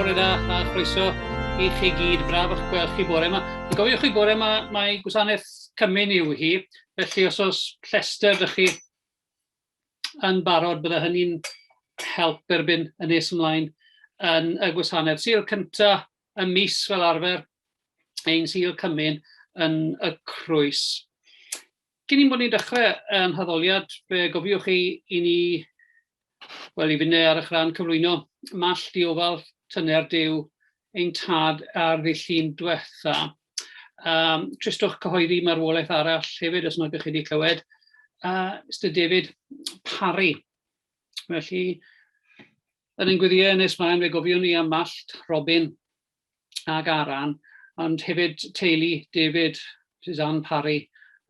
bore da, a chroeso i chi gyd, braf eich gweld chi bore yma. Gofiwch chi bore yma, mae gwasanaeth cymun yw hi, felly os oes llester ydych chi yn barod, bydde hynny'n help erbyn y nes ymlaen yn y gwasanaeth. Sul cyntaf y mis fel arfer, ein sil cymun yn y Crwys. Cyn i'n bod ni'n dechrau yn hyddoliad, fe gofiwch chi i ni, wel i fynd ar eich rhan cyflwyno, mall diofal tyner Duw ein tad ar ddillun diwetha. Tristwch cyhoeddi marwolaeth arall hefyd, os nad ydych chi wedi clywed, Mr David Parry. Felly, yn ein gwyddiau nes mlaen, fe gofiwn ni am Mallt, Robin ag Aran, ond hefyd teulu David, Suzanne Parry,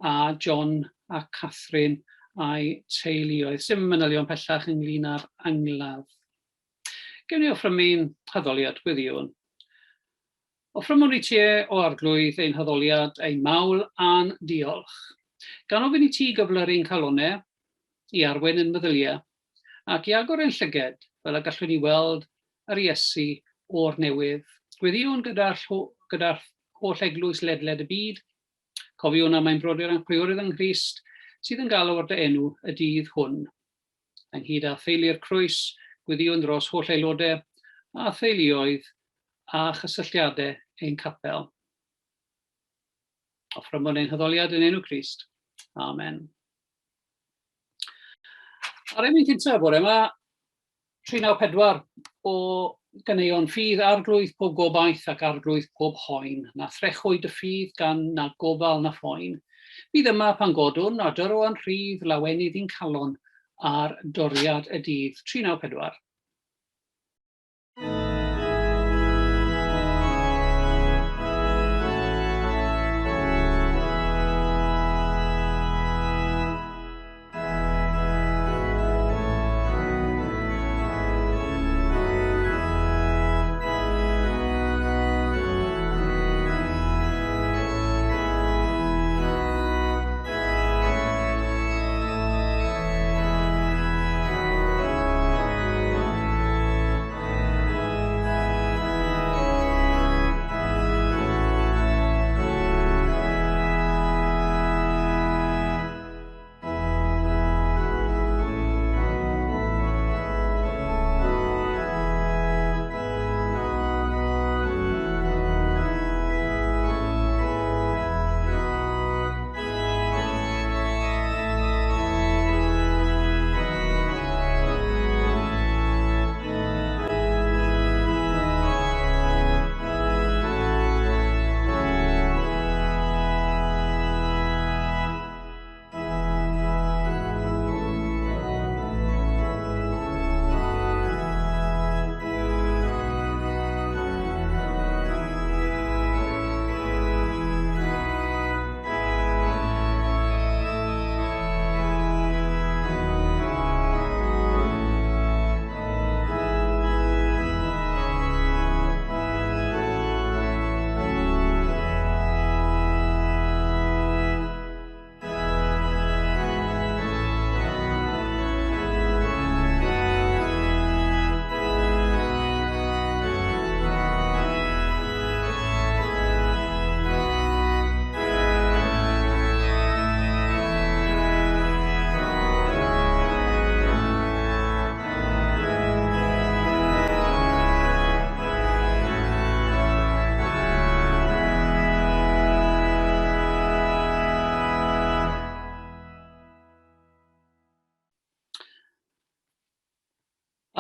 a John a Catherine a'i teuluoedd. Sim manylion pellach ynglyn â'r anglaf. Gewn ni offrymu'n hyddoliad gwyddiwn. Offrymwn i ti o arglwydd ein hyddoliad ein mawl a'n diolch. Gan ofyn i ti gyflyru'n calonau, i arwen yn meddyliau, ac i agor ein llyged, fel y gallwn ni weld yr Iesu o'r newydd. Gwyddiwn gyda'r holl eglwys ledled y byd. Cofiwn am ein brodyr yn priorydd yng Nghrist, sydd yn galw ar dy enw y dydd hwn. Ynghyd â theulu'r Crwys, gwyddiwn dros holl aelodau a theuluoedd a chysylltiadau ein capel. Offrymwn ein hyddoliad yn enw Crist. Amen. Ar ein cyntaf bore yma, 394 o ganeuon ffydd arglwydd pob gobaith ac arglwydd pob hoen, na threchwyd y ffydd gan na gofal na phoen. Bydd yma pan godwn a dyro yn rhydd lawenydd i'n calon ar doriad y dydd 394.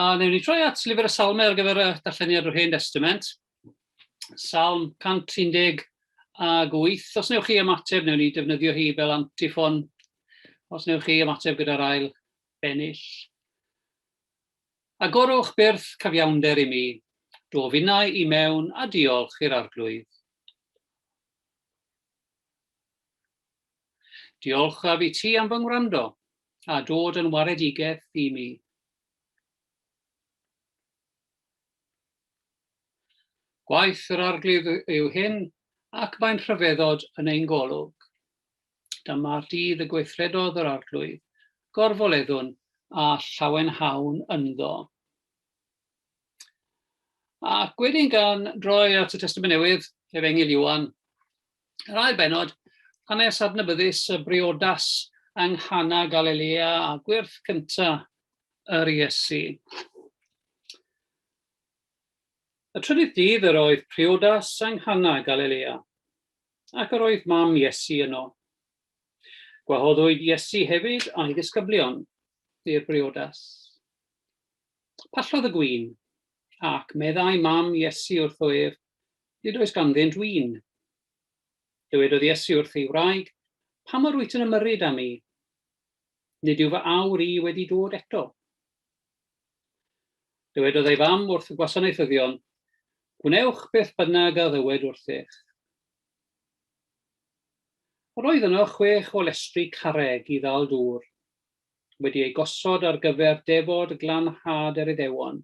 A newn ni troi at lyfr y salmau ar gyfer y darlleniad o'r Hen Testament. Salm 118. Os newch chi ymateb, newn ni defnyddio hi fel antiffon. Os newch chi ymateb gyda'r ail bennill. Agorwch byrth cyfiawnder i mi, do finnau i mewn a diolch i'r arglwydd. Diolch a fi ti am fy ngwrando, a dod yn waredigaeth i mi. Gwaith yr arglwydd yw hyn, ac mae'n rhyfeddod yn ein golwg. Dyma'r dydd y gweithredodd yr arglwydd, gorfoleddwn a llawenhawn ynddo. Ac wedyn gan droi at y Testament Newydd, Efengil Iwan, yr ail benod, hanes adnabyddus y briodas yng Nghana Galilea a gwirth cyntaf yr Iesu. Y trydydd dydd yr oedd priodas yng Nghana Galilea, ac yr oedd mam Iesu yno. Gwahoddwyd Iesu hefyd a'i ddisgyblion i'r briodas. Pallodd y gwin, ac meddai mam Iesu wrtho ef, nid oes ganddynt win. Dywedodd Iesu wrth ei wraig, pam yr wyt yn ymyrryd am i? Nid yw fy awr i wedi dod eto. Dywedodd ei fam wrth y gwasanaethyddion, gwnewch beth bynnag a ddywed wrthych. Roedd yno 6 o lestri carreg i ddal dŵr, wedi ei gosod ar gyfer defod glanhad yr Iddewon,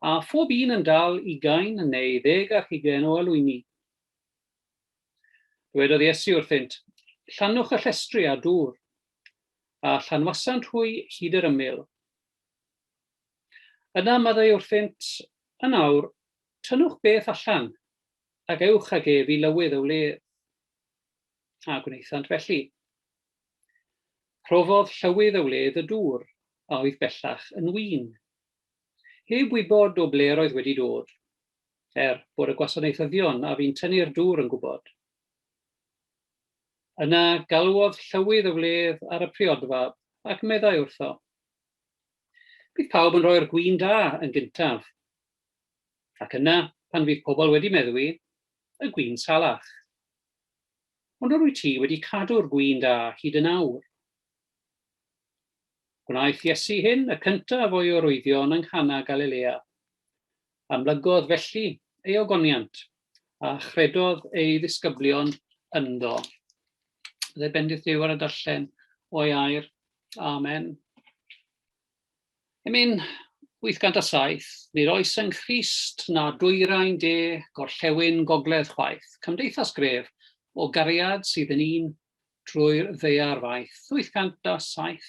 a phob un yn dal 20 neu 20 o alwyni. Dywedodd Iesu wrthynt, llannwch y llestri a dŵr, a llanwasant hwy hyd yr ymyl. Yna meddai wrthynt, yn awr, tynnwch beth allan, ac ewch ag ef i lywydd o wledd. A gwnaethant felly. Profodd llywydd o wledd y dŵr, a oedd bellach yn win. Heb wybod o ble oedd wedi dod, bod y gwasanaethyddion a fi'n tynnu'r dŵr yn gwybod. Yna galwodd llywydd o wledd ar y priodfa ac meddai wrtho. Bydd pawb yn rhoi'r gwin da yn gyntaf, ac yna, pan fydd pobl wedi meddwi, y gwin salach. Ond yr wyt ti wedi cadw'r gwin da hyd yn awr. Gwnaeth Iesu hyn y cyntaf o'i arwyddion yng Nghana Galilea. Amlygodd felly ei ogoniant a chredodd ei ddisgyblion ynddo. Bydde bendith Duw ar y darllen o'i air. Amen. Emyn 807, nid oes yng Nghrist na dwyrain de gorllewin gogledd chwaith, cymdeithas gref o gariad sydd yn un drwy'r ddeiar faith. 807.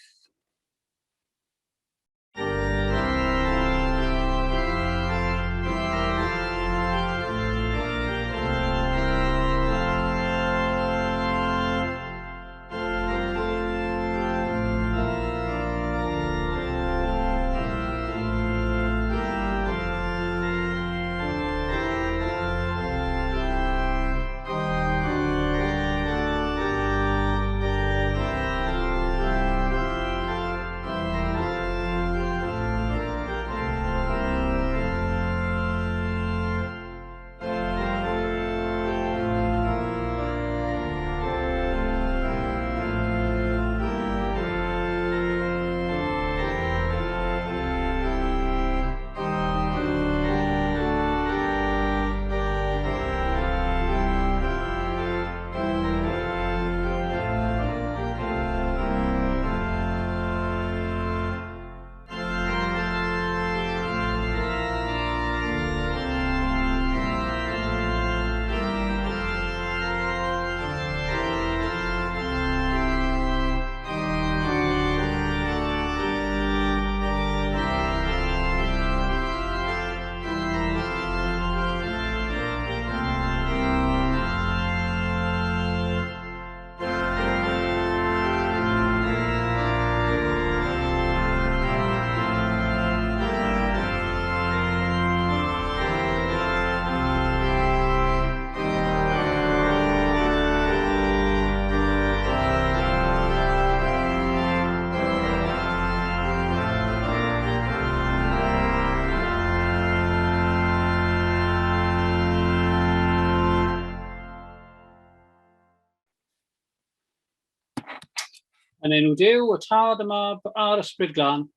Yn enw Duw, y Tad, y Mab a'r Ysbryd Glân.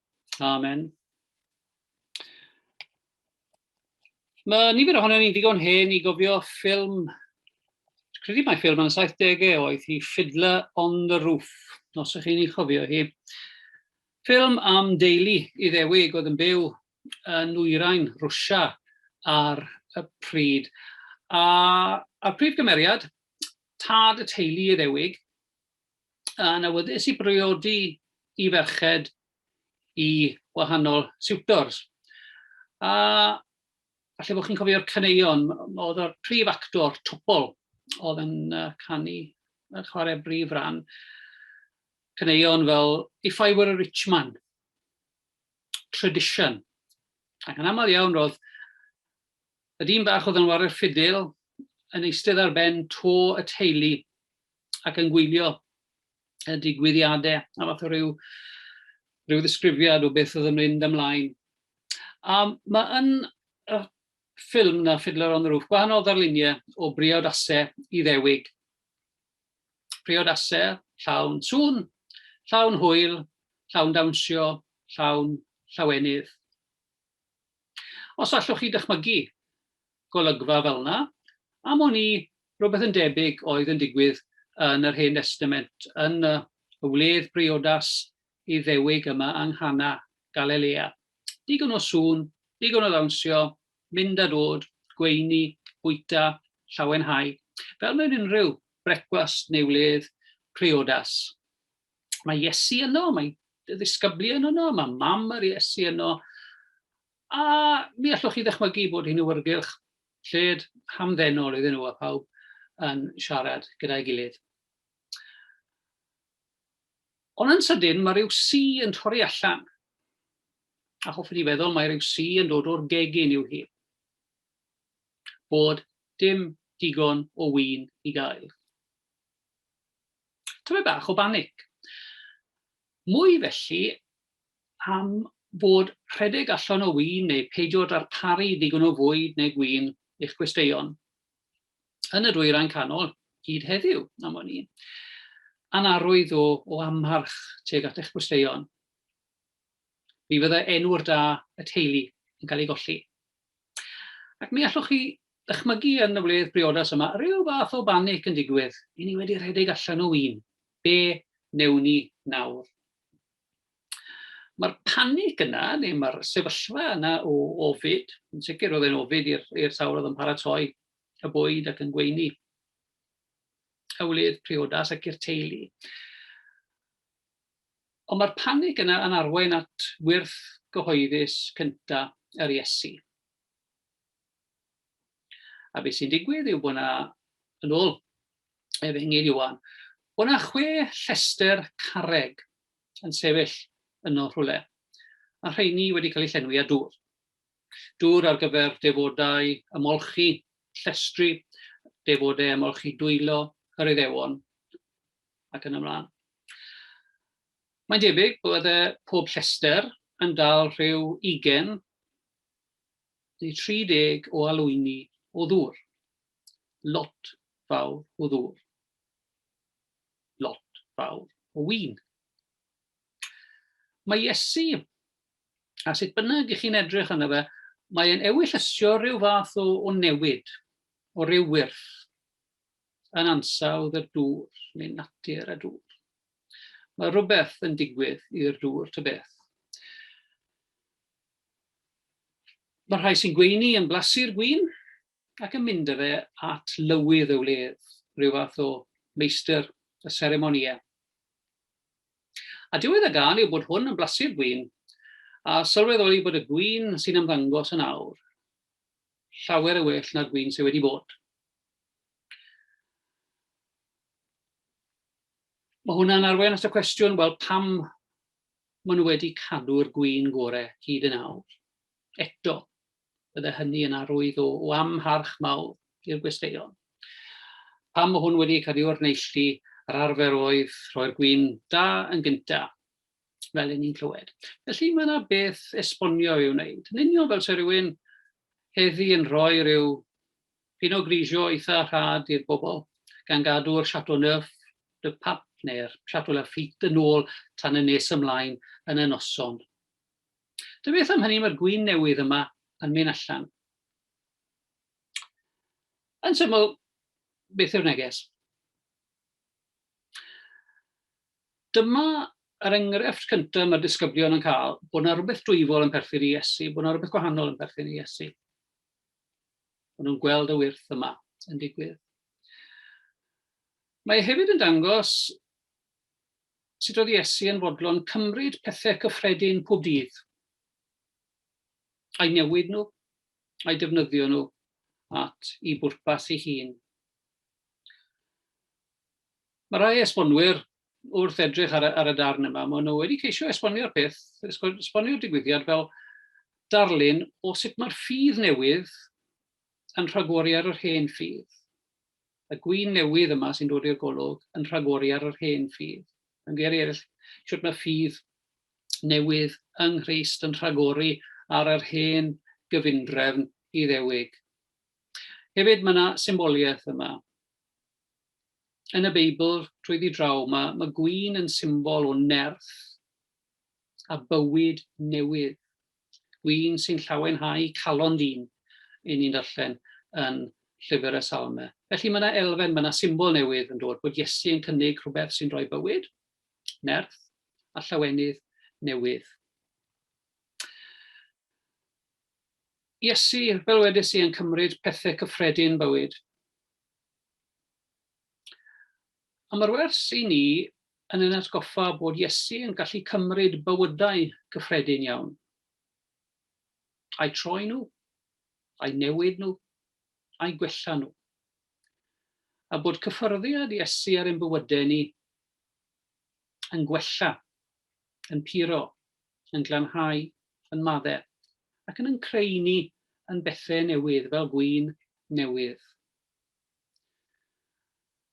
Amen. Mae nifer ohonon ni'n digon hen i gofio ffilm, credu mai ffilm yn y 70au oedd hi Fiddler on the Roof, os ych chi'n ei chofio hi. Ffilm am deulu Iddewig oedd yn byw yn nwyrain Rwsia ar y pryd. A'r prif gymeriad, tad y teulu Iddewig, yn awyddus i briodi i ferched i wahanol siwtors. A falle bod chi'n cofio'r caneuon, oedd yr prif actor twpl oedd yn canu y chwarae brif ran. Caneuon fel If I Were a Rich Man, Tradition. Ac yn aml iawn roedd y dyn bach oedd yn wario ffidil yn eistedd ar ben to y teulu ac yn gwylio y digwyddiadau a fath o ryw ddisgrifiad o beth oedd yn mynd ymlaen. Mae yn y ffilm na Fiddler on the Roof gwahanol ddarluniau o briodasau i ddewig. Briodasau llawn sŵn, llawn hwyl, llawn dawnsio, llawn llawenydd. Os allwch chi dychmygu golygfa fel yna, am o'n i rhywbeth yn debyg oedd yn digwydd yn yr Hen Testament, yn y wledd briodas i ddewig yma yng Nghana Galilea. Digon o sŵn, digon o ddawnsio, mynd a dod, gweini, bwyta, llawenhau, fel mewn unrhyw brecwast neu wledd priodas. Mae Iesu yno, mae ddisgyblion yno, mae mam yr Iesu yno, a mi allwch chi ddychmygu bod hi'n awyrgylch lled hamddenol iddyn nhw a pawb yn siarad gyda'i gilydd. Ond yn sydyn, mae rhyw si yn torri allan. A hoffwn i feddwl mae rhyw si yn dod o'r gegin i'w hi. Bod dim digon o win i gael. Tyfu bach o banig. Mwy felly am bod rhedeg allan o win neu peidio darparu digon o fwyd neu gwin i'ch gwesteion. Yn y dwyrain canol, hyd heddiw am o'n i. Anarwydd o amharch tuag at eich gwesteion. Mi fydde enw'r da y teulu yn cael ei golli. Ac mi allwch chi ddychmygu yn y wledd briodas yma, rhyw fath o banig yn digwydd. I ni wedi rhedeg allan o win. Be newn ni nawr? Mae'r panig yna, neu mae'r sefyllfa yna o ofid, yn sicr oedd e'n ofid i'r sawl oedd yn paratoi y bwyd ac yn gweini y wledd priodas ac i'r teulu. Ond mae'r panig yna yn arwain at wyrth gyhoeddus cyntaf yr Iesu. A beth sy'n digwydd yw bod yna, yn ôl Efengyl Ioan, bod yna 6 llestr carreg yn sefyll yno rhywle. A rheini wedi cael eu llenwi â dŵr. Dŵr ar gyfer defodau ymolchi llestri, defodau ymolchi dwylo, yr Iddewon, ac yn ymlaen. Mae'n debyg bod pob llestr yn dal rhyw 20 neu 30 o alwyni o ddŵr. Lot fawr o ddŵr. Lot fawr o win. Mae Iesu, a sut bynnag i chi'n edrych yna fe, mae'n ewyllysio rhyw fath o newid, o ryw wyrth, yn ansawdd y dŵr, neu natur y dŵr. Mae rhywbeth yn digwydd i'r dŵr ta beth. Mae rhai sy'n gweini yn blasu'r gwin ac yn mynd â fe at lywydd y wledd, rhyw fath o meistr y seremoniau. A diwedd y gan yw bod hwn yn blasu'r gwin a sylweddoli bod y gwin sy'n ymddangos yn awr llawer y well na'r gwin sydd wedi bod. Mae hwnna'n arwain at y cwestiwn, wel, pam maen nhw wedi cadw'r gwin gorau hyd yn awr. Eto, bydde hynny yn arwydd o amharch mawr i'r gwesteion. Pam mae hwn wedi cadw'r neilltu, yr arfer oedd rhoi'r gwin da yn gyntaf, fel ni'n clywed. Felly mae yna beth esbonio i'w wneud. Yn union fel se rhywun heddi yn rhoi rhyw pinot grigio eitha rhad i'r bobl, gan gadw'r Chateau Neuf de Pap neu'r Chateau Lafite yn ôl tan y nes ymlaen yn y noson. Dy beth am hynny mae'r gwin newydd yma yn mynd allan. Yn syml, beth yw'r neges? Dyma yr enghraifft cyntaf mae'r disgyblion yn cael, bod yna rhywbeth dwyfol yn perthyn i Iesu, bod yna rhywbeth gwahanol yn perthyn i Iesu. Bod nhw'n gweld y wyrth yma yn digwydd. Mae hefyd yn dangos sut oedd Iesu yn fodlon cymryd pethau cyffredin pob dydd, a'i newid nhw, a'i defnyddio nhw at I bwrpas ei hun. Mae rai esbonwyr wrth edrych ar y darn yma, maen nhw wedi ceisio esbonio'r peth, esbonio'r digwyddiad fel darlun o sut mae'r ffydd newydd yn rhagori ar yr hen ffydd. Y gwin newydd yma sy'n dod i'r golwg yn rhagori ar yr hen ffydd. Yn geiriau eraill, sut mae ffydd newydd yng Nghrist yn rhagori ar yr hen gyfundrefn Iddewig. Hefyd mae yna symboliaeth yma. Yn y Beibl, trwyddi draw, mae gwin yn symbol o nerth a bywyd newydd. Gwin sy'n llawenhau calon dyn, i ni'n darllen yn Llyfr y Salmau. Felly mae yna elfen, mae yna symbol newydd yn dod, bod Iesu yn cynnig rhywbeth sy'n rhoi bywyd, nerth a llawenydd newydd. Iesu, fel wedais i, yn cymryd pethau cyffredin bywyd. A mae'r wers I ni yn ein atgoffa bod Iesu yn gallu cymryd bywydau cyffredin iawn. A'i troi nhw, a'i newid nhw, a'i gwella nhw. A bod cyffyrddiad Iesu ar ein bywydau ni yn gwella, yn puro, yn glanhau, yn maddau, ac yn creu ni yn bethau newydd, fel gwin newydd.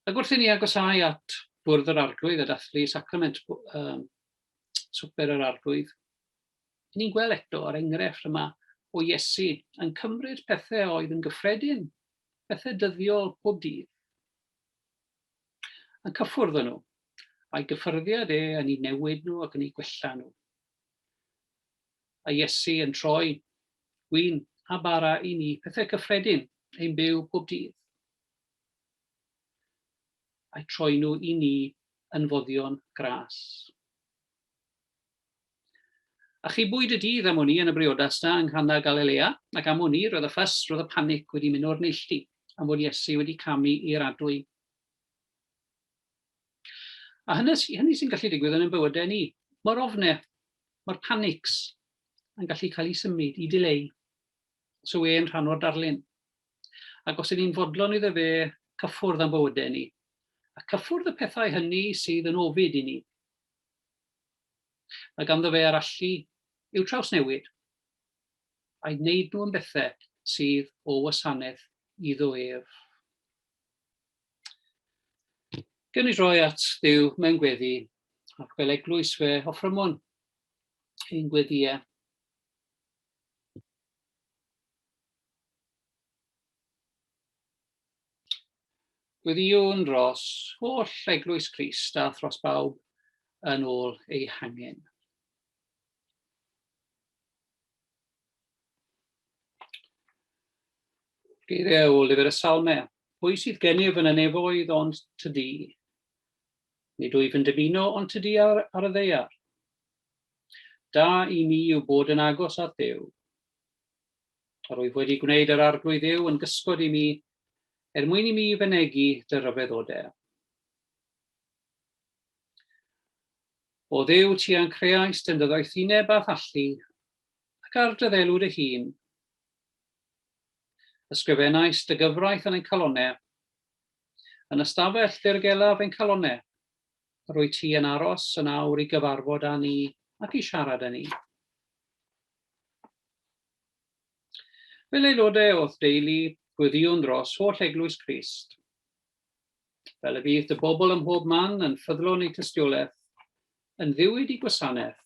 Ac wrth I ni agosau at bwrdd yr arglwydd a dathlu sacrament swper yr arglwydd, ni'n gweld eto ar enghraifft yma o Iesu yn cymryd pethau oedd yn gyffredin, pethau dyddiol pob dydd, yn cyffwrdd nhw, a'i gyffyrddiad yn ei newid nhw ac yn ei gwella nhw. A Iesu yn troi gwin a bara I ni pethau cyffredin ein byw pob dydd. A'i troi nhw I ni yn foddion gras. A chi bwyd y dydd am hwn I yn y briodas na yng Nghana Galilea, ac am hwn I roedd y ffys, roedd y panic wedi mynd o'r neilltu, am fod Iesu wedi camu i'r adwy. A hynny sy'n gallu digwydd yn ein bywydau ni. Mae'r ofnau, mae'r panics yn gallu cael ei symud, I dileu, os yw e'n rhan o'r darlun. Ac os ydyn ni'n fodlon iddo fe cyffwrdd am bywydau ni, a cyffwrdd y pethau hynny sydd yn ofid I ni. A ganddo fe ar allu i'w trawsnewid, a'i wneud nhw yn bethau sydd o wasanaeth iddo ef. Gewn ni droi at Dduw mewn gweddi, ac fel eglwys fe offrymon ein gweddiau. Gweddiwn dros holl eglwys Crist a thros bawb yn ôl ei hangen. Geiriau o Lyfr y Salmau. Pwy sydd gennyf yn y nefoedd ond tydi? Nid wyf yn dymuno ond tydi ar y ddeiar. Da I mi yw bod yn agos at Dduw. A rwyf wedi gwneud yr arglwydd Dduw yn gysgod I mi, mwyn I mi fynegu dy ryfeddodau. O Dduw ti a'n creaist yn dy ddoethineb a thallu, ac ar dy ddelwyd y hun. Ysgrifennais dy gyfraith yn ein calonnau, yn ystafell ddirgelaf ein calonnau, rwy ti yn aros yn awr I gyfarfod â ni ac I siarad â ni. Fel aelodau o'ch deulu, gweddiwn dros holl eglwys Crist. Fel y bydd dy bobl ym mhob man yn ffyddlon eu tystiolaeth, yn ddiwyd I gwasanaeth,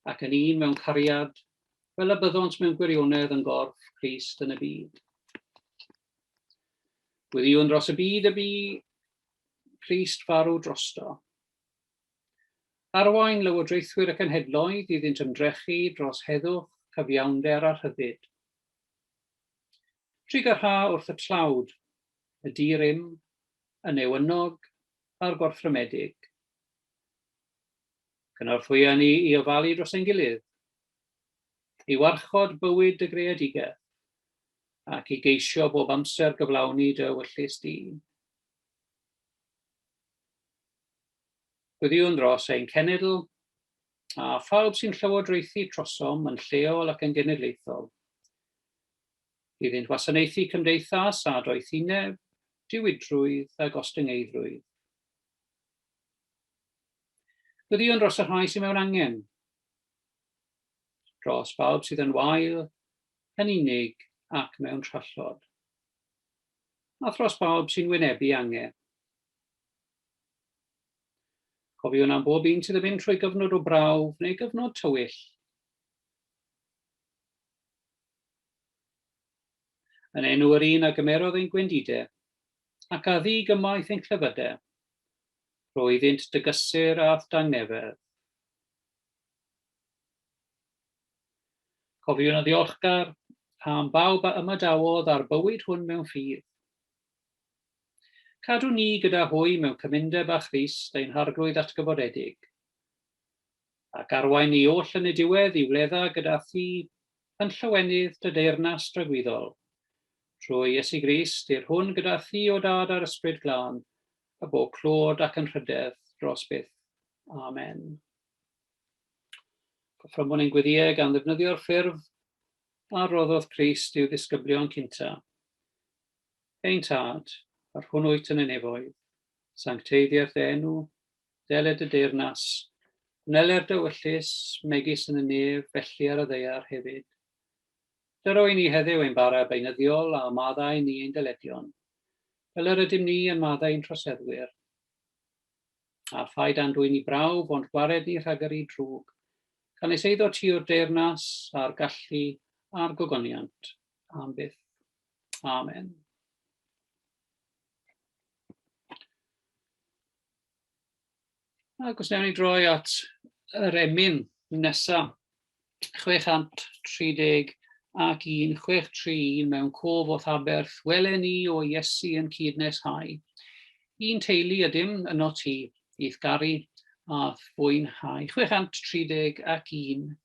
ac yn un mewn cariad, fel y byddont mewn gwirionedd yn gorff Crist yn y byd. Gweddiwn dros y byd Crist farw drosto. Arwain lywodraethwyr ac anhedloedd iddynt ymdrechu dros heddwch, cyfiawnder a rhyddid. Trigarha wrth y tlawd, y dirym, y newynog a'r gorthrymmedig. Cynorthwya ni I ofalu dros ein gilydd, I warchod bywyd y greadigaeth, ac I geisio bob amser gyflawni dy ewyllys di. Gweddiwn dros ein cenedl, a phawb sy'n llywodraethu trosom yn lleol ac yn genedlaethol. Iddynt wasanaethu cymdeithas a doethineb, diwydrwydd a gostyngeidrwydd. Gwyddion dros y rhai sy'n mewn angen. Dros bawb sydd yn wael, yn unig ac mewn trallod. A dros bawb sy'n wynebu angen. Cofiwn am bob un sydd yn mynd trwy gyfnod o brawf neu gyfnod tywyll. Yn enw yr un a gymerodd ein gwendidau, ac a ddi gymaeth ein clefydau, roeddynt dygysur a dangnefedd. Cofiwn y ddiolchgar am bawb a ymadawodd ar bywyd hwn mewn ffydd. Cadw ni gyda hwy mewn cymundeb a Christ ein harglwydd atgyfodedig, ac arwain ni oll yn y diwedd i wledda gyda thi yn llawenydd dy deyrnas dragwyddol, trwy Iesu Grist i'r hwn gyda thi o dad ar ysbryd glân, a bob clod ac yn rhydedd dros byth. Amen. Goffrymwn ein gweddiau gan ddefnyddio'r ffurf a roddodd Crist i'w ddisgyblion cynta. Ein tad, ar hwn wyt yn y nefoedd, sancteiddiaeth enw, deled y deyrnas, neler dywyllus, megis yn y nef, felly ar y ddeiar hefyd. Dyro i ni heddiw ein bara beunyddiol a maddau ni ein dyledion, fel yr ydym ni yn maddau ein troseddwyr. A phaid andwyn ni brawf ond gwared ni rhagor i drwg, gan eis eiddo tiw'r deyrnas a'r gallu a'r gogoniant am byth. Amen. Ac os newn ni droi at yr emyn nesaf, 631 mewn cof o Thaberth, welen ni o Iesu yn cydneshau. Un teulu ydym yno ti, eithgaru a fwynhau. 631.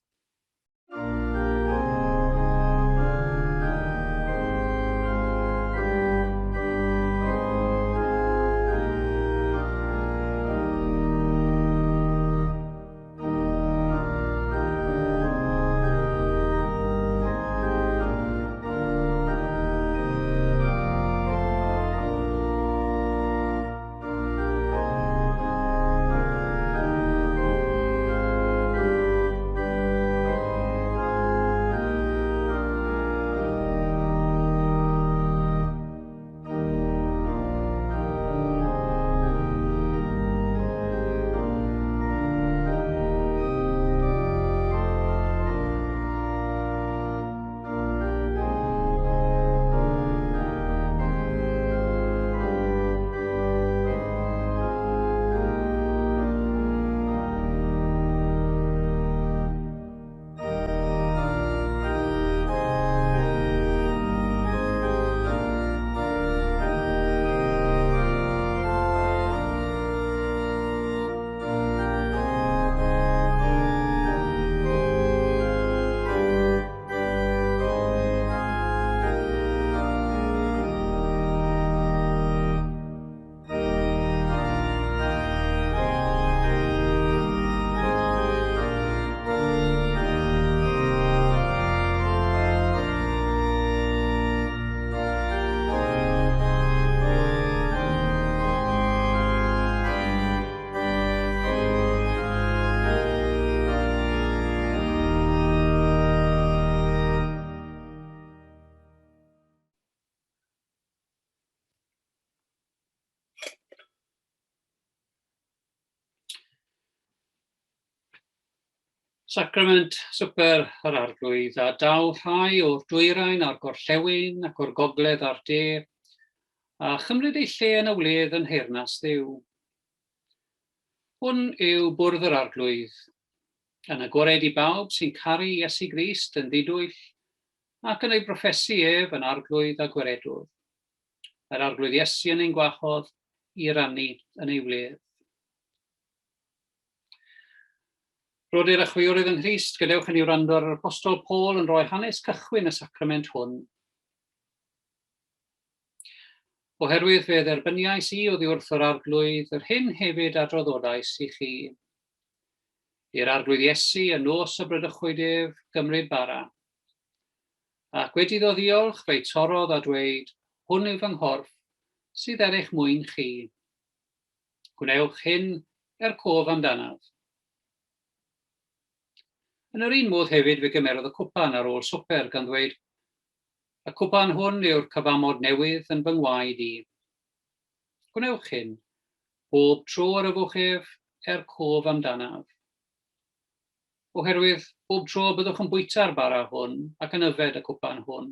Sacrament swper yr arglwydd a daw rhai o'r dwyrain a'r gorllewin ac o'r gogledd a'r de, a chymryd ei lle yn y wledd yn heyrnas Dduw. Hwn yw bwrdd yr arglwydd, yn agored i bawb sy'n caru Iesu Grist yn ddidwyll ac yn ei broffesu ef yn arglwydd a gweredwr. Yr arglwydd Iesu yn ein gwahodd i rannu yn ei wledd. Brodyr a chwiorydd yn Christ, gadewch yn ei wrando ar yr Apostol Paul yn rhoi hanes cychwyn y sacrament hwn. Oherwydd fe dderbyniais i oddi wrth yr arglwydd, yr hyn hefyd adroddodais i chi. I'r arglwydd Iesu y nos y brydychwyd ef gymryd bara. Ac wedi ddod ddiolch fe'i torodd a dweud, hwn yw fy nghorff sydd er eich mwyn chi. Gwnewch hyn cof amdanaf. Yn yr un modd hefyd fe gymerodd y cwpan ar ôl swper gan ddweud, y cwpan hwn yw'r cyfamod newydd yn fy ngwaed i. Gwnewch hyn bob tro ar y fwch ef cof amdanaf. Oherwydd bob tro byddwch yn bwyta'r bara hwn ac yn yfed y cwpan hwn,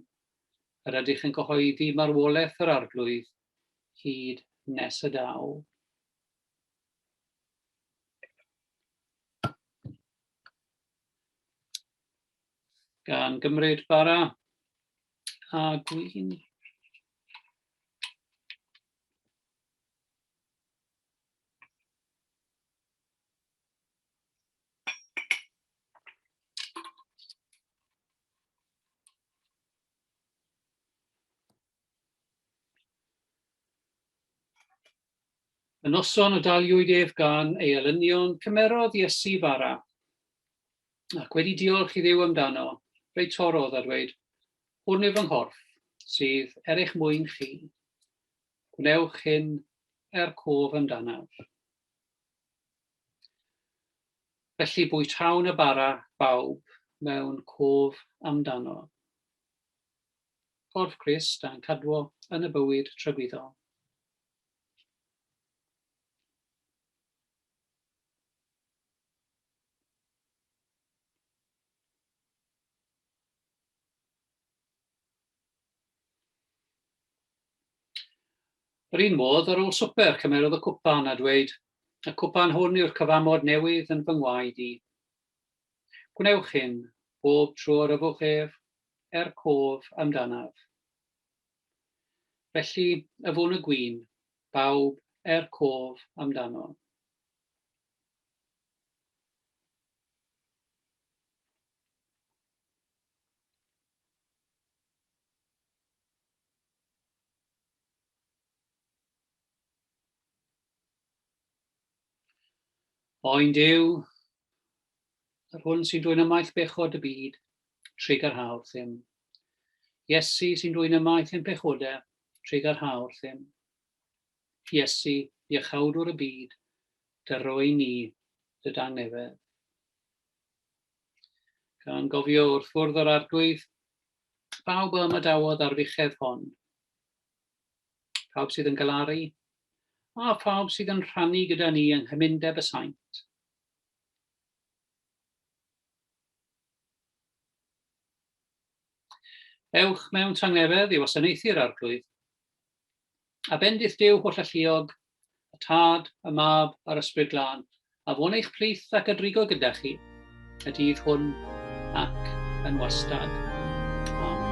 yr ydych yn cyhoeddi marwolaeth yr arglwydd hyd nes y daw. Gan gymryd bara a gwin. Y noson o daliwyd ef gan ei elynion, cymerodd Iesu bara, ac wedi diolch i Dduw amdano, fe'i torodd a dweud, hwn yw fy nghorff, sydd er eich mwyn chi. Gwnewch hyn cof amdanaf. Felly bwytawn y bara bawb mewn cof amdano. Corff Crist a'n cadwo yn y bywyd trygwyddol. Yr un modd, ar ôl swper, cymerodd y cwpan a dweud, y cwpan hwn yw'r cyfamod newydd yn fy ngwaed i. Gwnewch hyn bob tro ar y fwch ef cof amdanaf. Felly, y fwn y gwin, bawb cof amdano. Oen Duw, yr hwn sy'n dwyn ymaith bechod y byd, trig ar hawr ddim. Iesu sy'n dwyn ymaith yn pechodau, trig ar hawr ddim. Iesu, iachawdwr y byd, dy roi ni dy dangnefedd. Gan gofio wrth fwrdd o'r arglwydd, pawb am adawodd ar fuchedd hon. Pawb sydd yn galaru, a pawb sydd yn rhannu gyda ni yng nghymundeb y saint. Ewch mewn tangnefedd i wasanaethu'r arglwydd, a bendith Duw holl alluog, y Tad, y Mab a'r Ysbryd Glân, a fwn eich plith ac ydrigo gyda chi, y dydd hwn ac yn wastad. Amen.